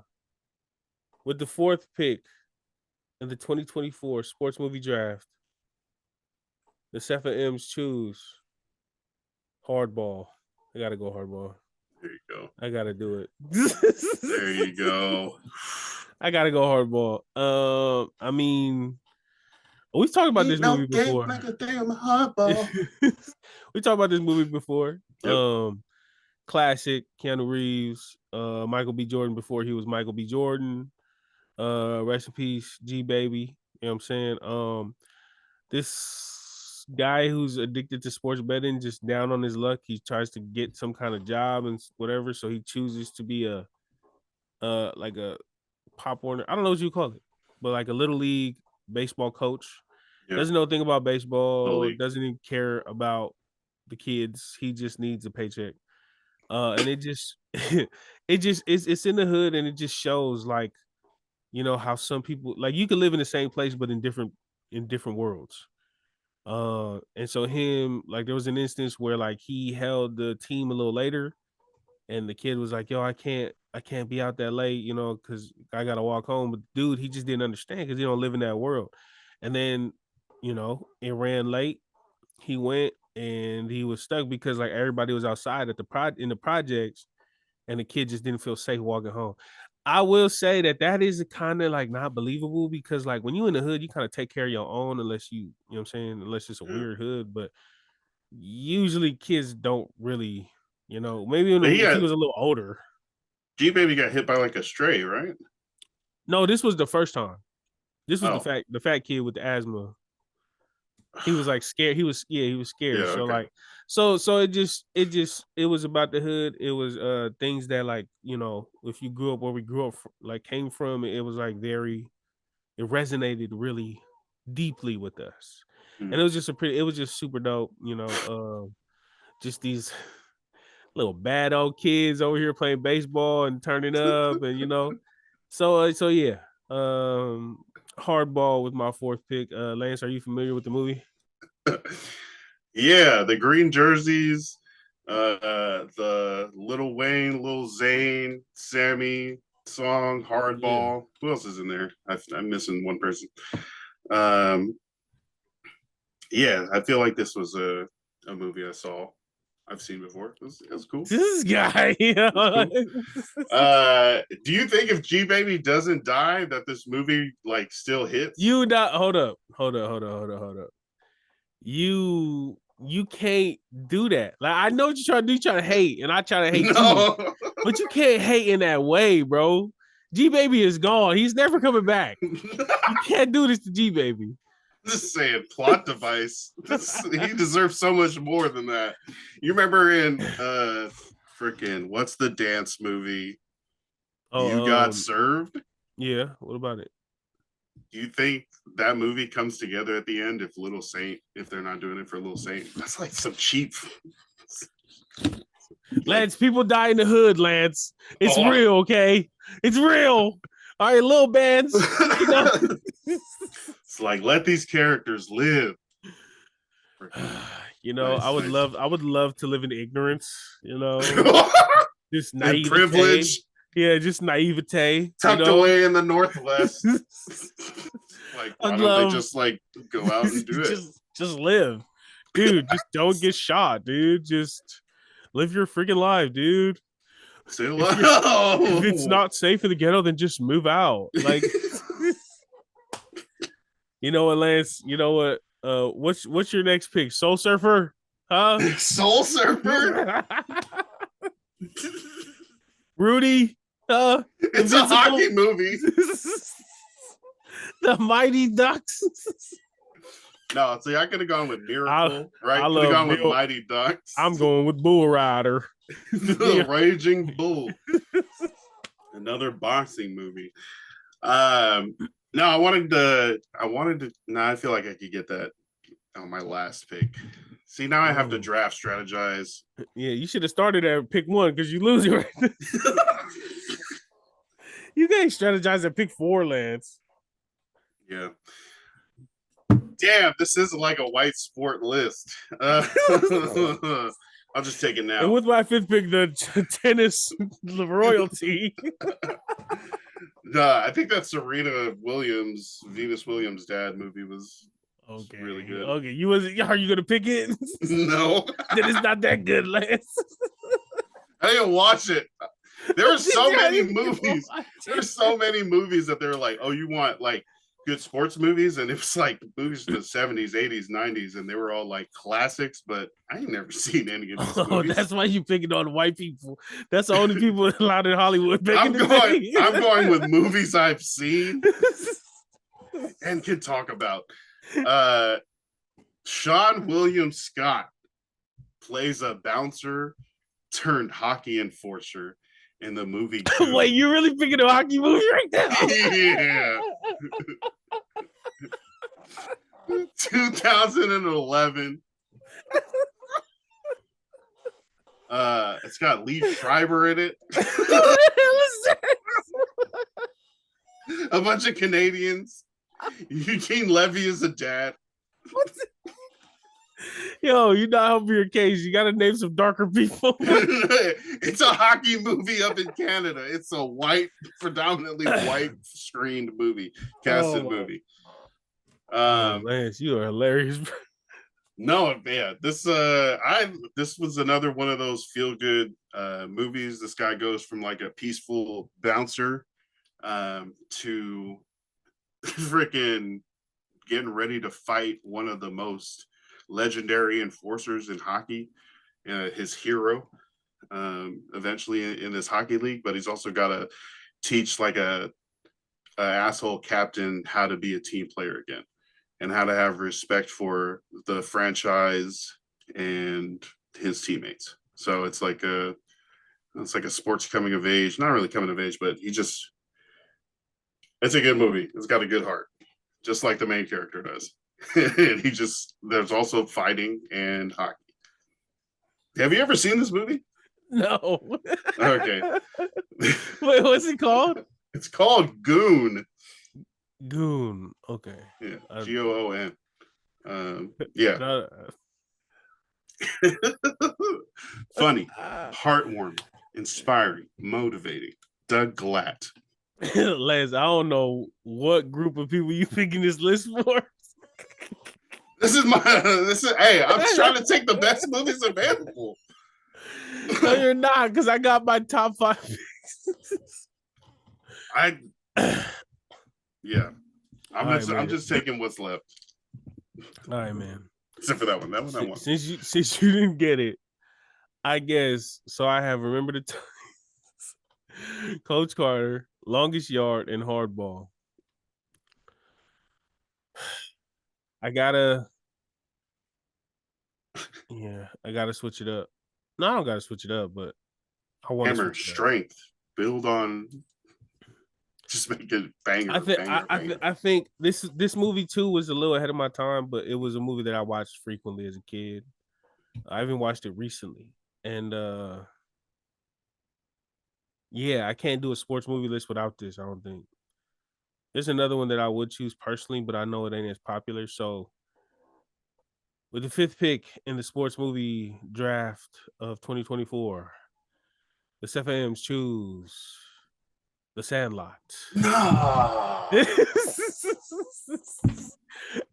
with the fourth pick in the 2024 sports movie draft, the Cepha M's choose Hardball. I gotta go Hardball. There you go. I gotta do it. There you go. I gotta go Hardball. I mean, we've talked about this movie before. Like a damn hardball. We talked about this movie before. Yep. Classic, Keanu Reeves, Michael B. Jordan before he was Michael B. Jordan. Rest in peace, G Baby. You know what I'm saying? This guy who's addicted to sports betting, just down on his luck, he tries to get some kind of job and whatever. So he chooses to be like a Pop Warner. I don't know what you call it, but like a little league baseball coach. Yep. Doesn't know a thing about baseball. Doesn't even care about the kids. He just needs a paycheck. And it just it's in the hood, and it just shows, like, you know, how some people, like, you can live in the same place but in different worlds. And so him, like, there was an instance where, like, he held the team a little later, and the kid was like, yo, I can't be out that late, you know, because I gotta walk home. But dude, he just didn't understand because he don't live in that world. And then, you know, it ran late. He went and he was stuck because, like, everybody was outside at in the projects, and the kid just didn't feel safe walking home. I will say that is kind of like not believable, because, like, when you in the hood, you kind of take care of your own, unless you know what I'm saying, unless it's a weird hood. But usually kids don't really, you know, maybe if he was a little older. G Baby got hit by like a stray, right? No, this was the first time. This was the fat kid with the asthma. He was like scared. He was scared. Yeah, so okay. like, so it was about the hood. It was things that, like, you know, if you grew up where we grew up, like, came from, it was like it resonated really deeply with us. And it was just super dope, you know. Just these little bad old kids over here playing baseball and turning up, and, you know, so yeah. Hardball with my fourth pick. Lance, are you familiar with the movie? Yeah, the green jerseys, the Lil Wayne, Lil Zane, Sammy song, Hardball. Yeah. Who else is in there? I'm missing one person. Yeah, I feel like this was a movie I've seen before. It was cool. This guy. Cool. Do you think if G Baby doesn't die, that this movie, like, still hits? Hold up. You can't do that. Like, I know what you're trying to do. You're trying to hate, and I try to hate too. But you can't hate in that way, bro. G Baby is gone. He's never coming back. You can't do this to G Baby. Just saying, plot device. He deserves so much more than that. You remember in freaking what's the dance movie? You Got Served? Yeah, what about it? Do you think that movie comes together at the end if Little Saint, if they're not doing it for Little Saint? That's like some cheap. Lance, people die in the hood, Lance. It's real, okay? It's real. All right, little bands. You know? It's like, let these characters live. You know, Nice, I would love to live in ignorance, you know. Just And naivete. privilege. Yeah, just naivete. Tucked away in the Northwest. Like, why I'd don't love- they just like go out and do it? Just live. Dude, just don't get shot, dude. Just live your freaking life, dude. Say If it's not safe in the ghetto, then just move out. Like, you know what, Lance? You know what? What's your next pick? Soul Surfer? Huh? Soul Surfer? Rudy? It's a hockey movie. The Mighty Ducks? No, see, I could have gone with Miracle, right? I Could have gone love with Mighty Ducks. I'm going with Bull Rider. The Raging Bull. Another boxing movie. No, I wanted to. No, I feel like I could get that on my last pick. See, now I have to draft strategize. Yeah, you should have started at pick 1 because you lose it right there. You can't strategize at pick 4, Lance. Yeah. Damn, this isn't like a white sport list. I'll just take it now. And with my 5th pick, the tennis royalty. I think that Venus Williams' dad movie was Okay, really good. Okay, are you gonna pick it? No. Then it's not that good, Lance. I didn't watch it. There were so many movies. There's so many movies that they're like, oh, you want like good sports movies? And it was like movies from the 70s, 80s, 90s, and they were all like classics, but I ain't never seen any of these movies. That's why you picking on white people. That's the only people allowed in Hollywood back I'm in the day. going with movies I've seen and can talk about. Sean William Scott plays a bouncer turned hockey enforcer in the movie Goon. Wait, you really picking a hockey movie right now? Yeah. 2011. It's got Lee Schreiber in it. A bunch of Canadians. Eugene Levy is a dad. Yo, you're not helping your case. You gotta name some darker people. It's a hockey movie up in Canada. It's a predominantly white screened movie, casted movie. Lance, you are hilarious. No, yeah, this was another one of those feel good movies. This guy goes from like a peaceful bouncer to freaking getting ready to fight one of the most legendary enforcers in hockey, his hero, eventually in this hockey league. But he's also got to teach like a asshole captain how to be a team player again, and how to have respect for the franchise and his teammates. So it's like a sports coming of age, not really coming of age, but it's a good movie. It's got a good heart, just like the main character does. And there's also fighting and hockey. Have you ever seen this movie? No. Okay. Wait, what's it called? It's called Goon. Goon. Okay. Yeah. Goon. Yeah. Funny, heartwarming, inspiring, motivating. Doug Glatt. Les, I don't know what group of people you picking this list for. Hey, I'm trying to take the best movies available. No, you're not, because I got my top 5 picks. Yeah. I'm just taking what's left. All right, man. Except for that one. That one I want. Since you didn't get it, I guess so. I have Remember the Time. Coach Carter, Longest Yard, and Hardball. I gotta switch it up. No, I don't gotta switch it up, but I want to Hammer, switch it up. strength, build on, just make it banger, banger. I think this movie too was a little ahead of my time, but it was a movie that I watched frequently as a kid. I even watched it recently, and yeah, I can't do a sports movie list without this. I don't think there's another one that I would choose personally, but I know it ain't as popular. So, with the 5th pick in the sports movie draft of 2024, the FAMs choose The Sandlot. No.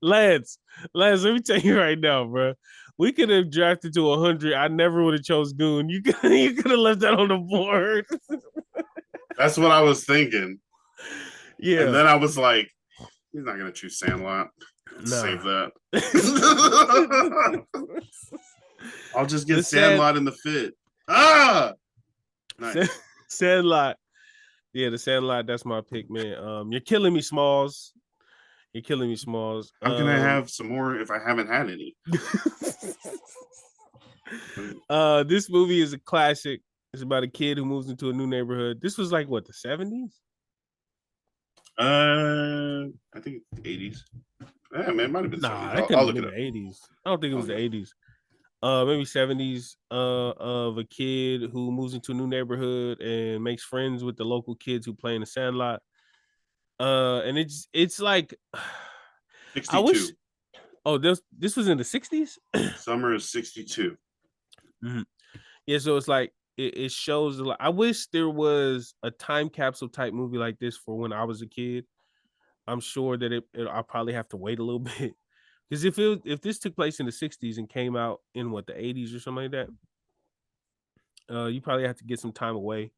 Lance, let me tell you right now, bro. We could have drafted to 100. I never would have chose Goon. You could have left that on the board. That's what I was thinking. Yeah. And then I was like, he's not gonna choose Sandlot. Save that. I'll just get Sandlot in the fit. Ah, nice. Sandlot. Yeah, the Sandlot. That's my pick, man. You're killing me, Smalls. You're killing me, Smalls. How can I have some more if I haven't had any? This movie is a classic. It's about a kid who moves into a new neighborhood. This was like what, the 70s? I think 80s. Yeah, man, it might have been 70s. I'll look it up. 80s. I don't think it was the 80s. Maybe 70s. Of a kid who moves into a new neighborhood and makes friends with the local kids who play in the Sandlot. And it's like 62. I wish. Oh, this was in the 60s. Summer is 62. Mm-hmm. Yeah, so it's like it shows. I wish there was a time capsule type movie like this for when I was a kid. I'm sure that I'll probably have to wait a little bit, because if this took place in the 60s and came out in what, the 80s or something like that, you probably have to get some time away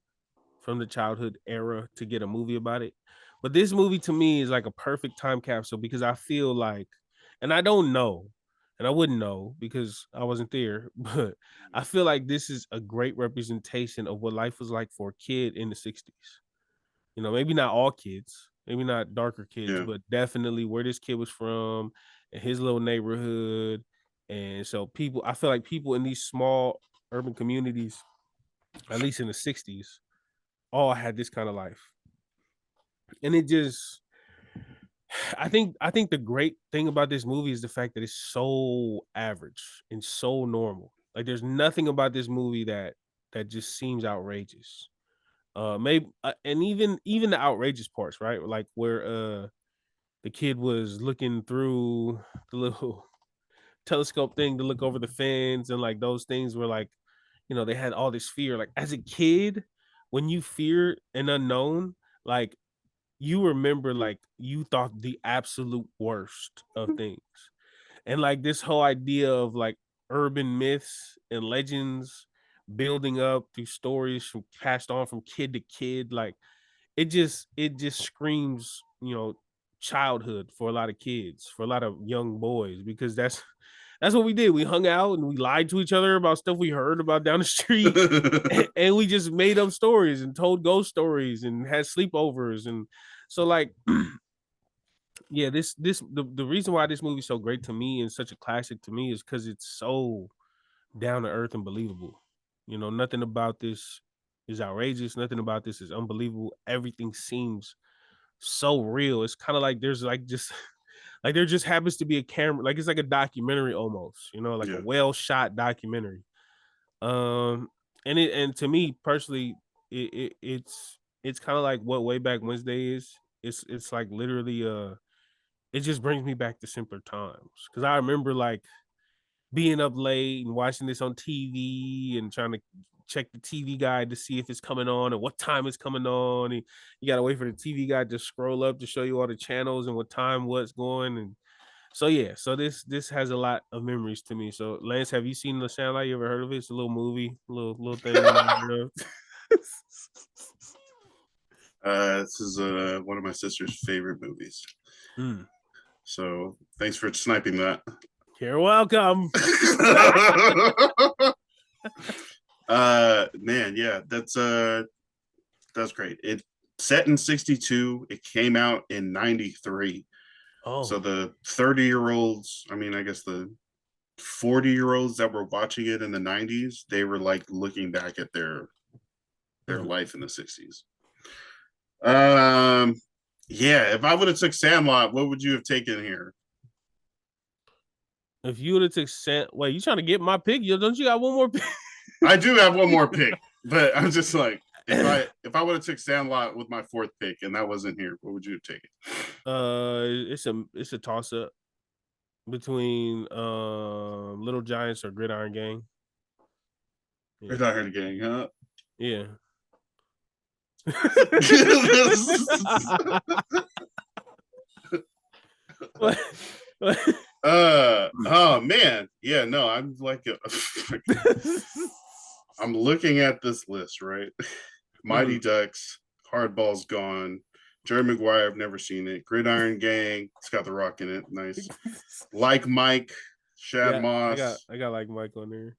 from the childhood era to get a movie about it. But this movie to me is like a perfect time capsule, because I feel like, and I don't know, and I wouldn't know because I wasn't there, but I feel like this is a great representation of what life was like for a kid in the 60s. You know, maybe not all kids, maybe not darker kids, but definitely where this kid was from and his little neighborhood. And so I feel like people in these small urban communities, at least in the 60s, all had this kind of life. And it just, I think the great thing about this movie is the fact that it's so average and so normal. Like, there's nothing about this movie that just seems outrageous. Maybe and even the outrageous parts, right? Like where the kid was looking through the little telescope thing to look over the fence, and like those things were like, you know, they had all this fear. Like, as a kid, when you fear an unknown, like, you remember, like, you thought the absolute worst of things. And like this whole idea of like urban myths and legends building up through stories from passed on from kid to kid, like it just screams, you know, childhood for a lot of kids, for a lot of young boys, because that's what we did. We hung out and we lied to each other about stuff we heard about down the street, and we just made up stories and told ghost stories and had sleepovers. And so, like, yeah, the reason why this movie's so great to me and such a classic to me is because it's so down to earth and believable. You know, nothing about this is outrageous. Nothing about this is unbelievable. Everything seems so real. It's kind of like there's like just like there just happens to be a camera, like it's like a documentary almost, you know, like a well shot documentary. And to me personally, it's kind of like what Way Back Wednesday is. It's like literally it just brings me back to simpler times, because I remember like being up late and watching this on TV and trying to check the TV guide to see if it's coming on and what time it's coming on. And you got to wait for the TV guide to scroll up to show you all the channels and what time what's going. And so, yeah, so this has a lot of memories to me. So, Lance, have you seen The Sandlot? You ever heard of it? It's a little movie, little thing. This is one of my sister's favorite movies. So thanks for sniping that. You're welcome. Man, yeah, that's That's great. It set in 62. It came out in 93. Oh, So the 30-year-olds, I mean, I guess the 40-year-olds that were watching it in the 90s, they were like looking back at their life in the 60s. Yeah, if I would have took Sandlot, what would you have taken here? if you would have took wait, you trying to get my pick? Don't you got one more pick? I do have one more pick, but I'm just like, if I would have took Sandlot with my fourth pick and that wasn't here, what would you have taken? It's a toss up between Little Giants or Gridiron Gang. Yeah. Gridiron Gang, huh? Yeah. What? Oh man, yeah, no, I'm like I'm looking at this list, right? Mighty Ducks, Hardball's Gone, Jerry Maguire, I've never seen it. Gridiron Gang, it's got The Rock in it, nice. Like Mike, Shad Moss. I got Like Mike on there.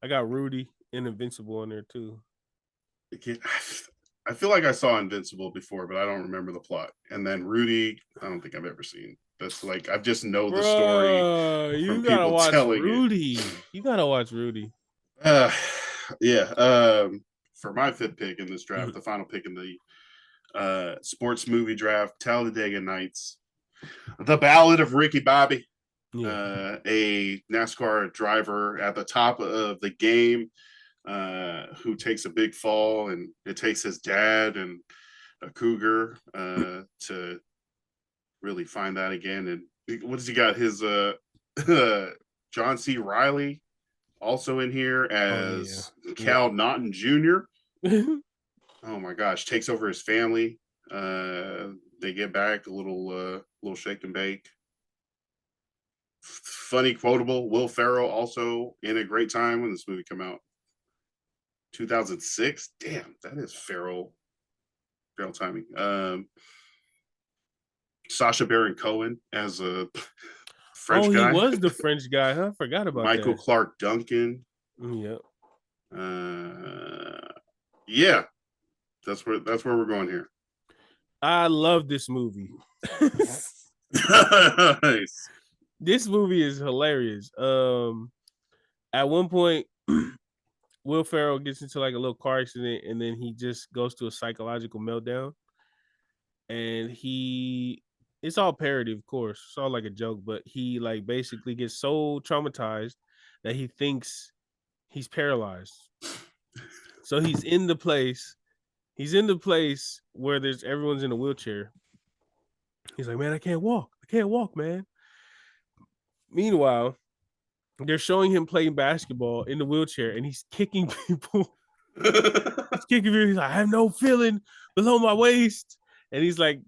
I got Rudy and Invincible on there too. I feel like I saw Invincible before, but I don't remember the plot. And then Rudy, I don't think I've ever seen. That's like I just know the story. You gotta watch Rudy. You gotta watch Rudy. Yeah. For my fifth pick in this draft, the final pick in the sports movie draft, Talladega Nights, The Ballad of Ricky Bobby, a NASCAR driver at the top of the game, who takes a big fall, and it takes his dad and a cougar to really find that again. And what does he got? His John C. Reilly also in here as Cal Naughton Jr. Oh my gosh, takes over his family. They get back a little shake and bake. Funny, quotable. Will Ferrell also in a great time when this movie came out. 2006. Damn, that is Ferrell timing. Sacha Baron Cohen as a French guy. He was the French guy, huh? I forgot about Michael that. Clark Duncan. Yep. Yeah, that's where we're going here. I love this movie. Nice. This movie is hilarious. At one point, Will Ferrell gets into like a little car accident, and then he just goes to a psychological meltdown. And it's all parody, of course. It's all like a joke, but he like basically gets so traumatized that he thinks he's paralyzed. So he's in the place where everyone's in a wheelchair. He's like, man, I can't walk, man. Meanwhile, they're showing him playing basketball in the wheelchair, and he's kicking people. He's like, I have no feeling below my waist. And he's like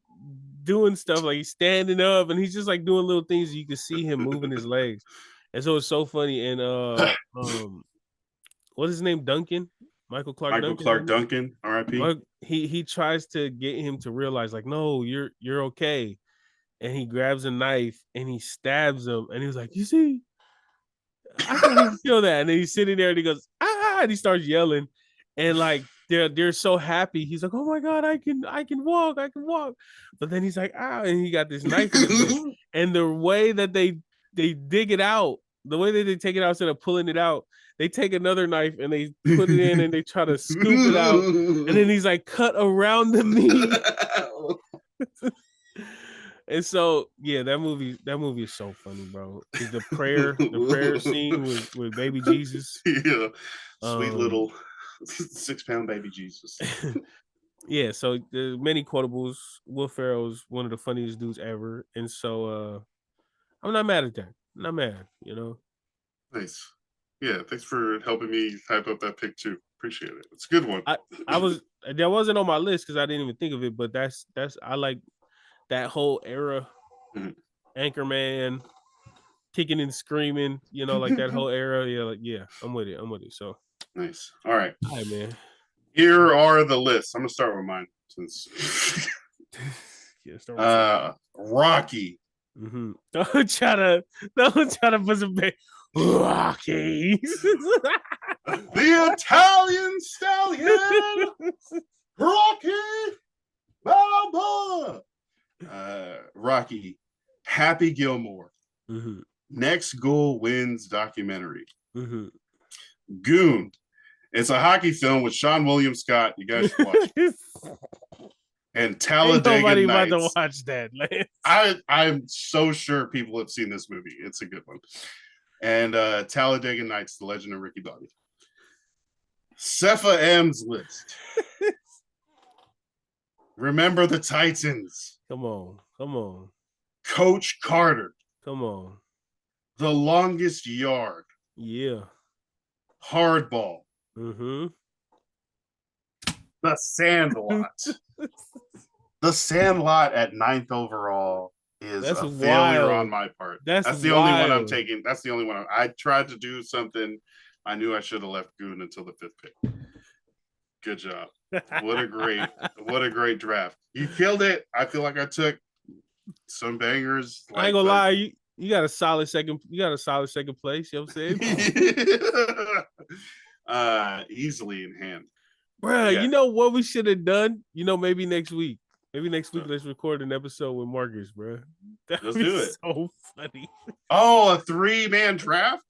doing stuff, like he's standing up, and he's just like doing little things. You can see him moving his legs. And so it's so funny. And what's his name? Michael Clark Duncan, R.I.P. He tries to get him to realize, like, no, you're okay. And he grabs a knife and he stabs him. And he was like, you see, I can't even feel that. And then he's sitting there and he goes, and he starts yelling. And like they're so happy. He's like, oh my God, I can walk. But then he's like, and he got this knife in his hand. And the way that they dig it out, the way that they take it out instead of pulling it out, they take another knife and they put it in and they try to scoop it out. And then he's like, cut around the meat. And so, yeah, that movie is so funny, bro. The prayer scene with baby Jesus. Yeah, sweet little 6-pound baby Jesus. Yeah, so the many quotables. Will Ferrell's one of the funniest dudes ever, and so I'm not mad at that. Not mad, you know. Nice. Yeah, thanks for helping me type up that pick too. Appreciate it. It's a good one. That wasn't on my list because I didn't even think of it, but that's I like that whole era. Anchorman, kicking and screaming, you know, like that whole era. Yeah, I'm with it. So nice. All right, man. Here are the lists. I'm gonna start with mine since Rocky. Mm-hmm. Don't try to put some big Rocky. The Italian Stallion. Rocky Balboa. Rocky, Happy Gilmore. Mhm. Next Goal Wins documentary. Mhm. Goon. It's a hockey film with Sean William Scott. You guys should watch it. And Ain't Talladega nobody about to Nights. watch that, Lance. I'm so sure people have seen this movie. It's a good one. And Talladega Nights, The Legend of Ricky Bobby. Cepha M's list. Remember the Titans. Come on, Coach Carter. come on. The Longest Yard. Yeah. Hardball. Mm-hmm. The Sandlot. The Sandlot at 9th overall is That's a failure wild. on my part. That's the only one I'm wild. taking. That's the only one. I tried to do something. I knew I should have left Goon until the 5th pick. Good job. What a great draft. You killed it. I feel like I took some bangers. I ain't gonna lie, you got a solid second. You got a solid second place. You know what I'm saying? Easily in hand. Bruh, Yeah. you know what we should have done? Maybe next week. Let's record an episode with Marcus, bruh. Let's do it. So funny. Oh, a 3-man draft?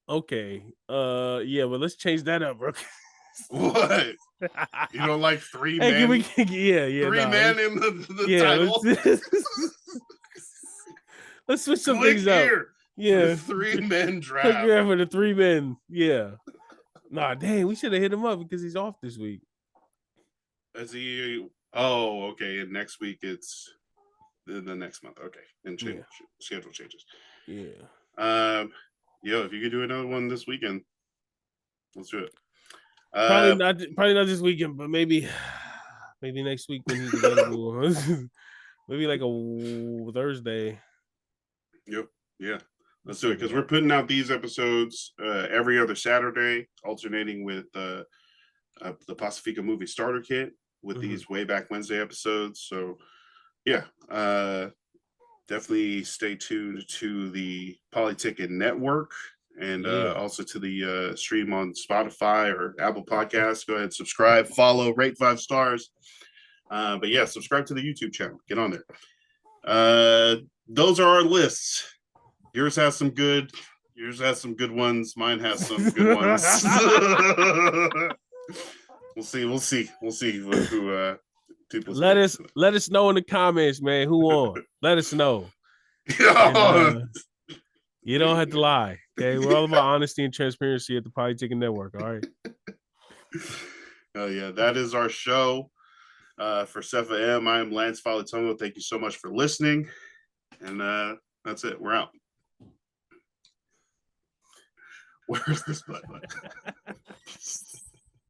Okay. Yeah, but let's change that up, bro. What? You don't like 3 Hey, men? yeah. 3 men in the title? Let's switch some Click things up. here. Yeah. The 3-men Click draft. here for the 3 men. Yeah. Nah, dang, we should have hit him up because he's off this week. Is he? Oh, okay. And next week it's the next month. Okay. And schedule changes. Yeah. Yo, if you could do another one this weekend, let's do it. Probably not this weekend, but maybe next week when he's available. Maybe like a Thursday. Yep. Yeah. Let's do it because we're putting out these episodes every other Saturday, alternating with the Pacifica Movie Starter Kit with these Way Back Wednesday episodes. So, yeah, definitely stay tuned to the Polytickin Network and also to the stream on Spotify or Apple Podcasts. Go ahead, subscribe, follow, rate 5 stars. But yeah, subscribe to the YouTube channel. Get on there. Those are our lists. Yours has some good ones. Mine has some good ones. We'll see who people let us know in the comments, man, who won. Let us know. And, you don't have to lie. Okay, we're all about honesty and transparency at the Polytickin Network. All right. Oh yeah, that is our show. For Cepha M, I am Lance Falatomo. Thank you so much for listening. And that's it. We're out. Where's this button?